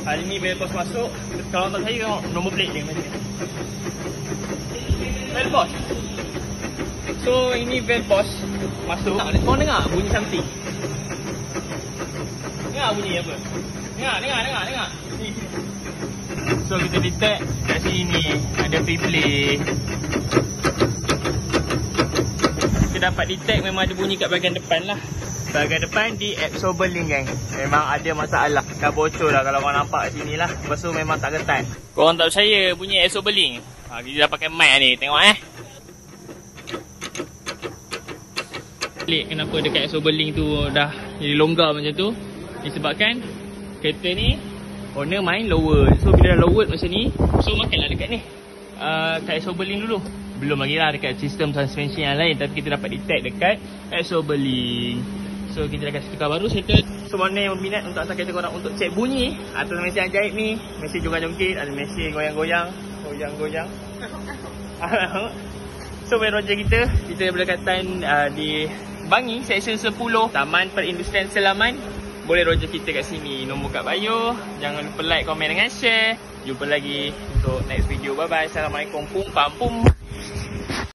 Hari ni bell boss masuk. Kalau tak saya tengok nombor plate dia macam ni. Bell boss. So ini bell boss masuk. Kau dengar bunyi something? Dengar bunyi apa? Dengar. Ni. So kita detect kat sini ada free play. Kita dapat detect memang ada bunyi kat bahagian depan lah. Bahagian depan di absorber link gang. Memang ada masalah. Dah bocor lah kalau korang nampak kat sini lah. Lepas tu memang tak ketat. Korang tak percaya bunyi absorber link. Kita dah pakai mic ni. Tengok Kenapa dekat absorber link tu dah jadi longgar macam tu. Disebabkan kereta ni owner main lower. So bila dah lowered macam ni, so makanlah dekat ni kat absorber link dulu. Belum lagi lah dekat sistem transmission yang lain. Tapi kita dapat detect dekat absorber link. So kita dah kasi tukar baru settle. So mana yang berminat untuk hantar kereta korang untuk cek bunyi atas mesin ajaib ni, mesin jongkit-jongkit, ada mesin goyang-goyang. So Bell Roger kita berdekatan di Bangi, Seksyen 10, Taman Perindustrian Selaman. Boleh roger kita kat sini. Nombor kat bio. Jangan lupa like, komen dengan share. Jumpa lagi untuk next video. Bye bye. Assalamualaikum. Pum pam pum.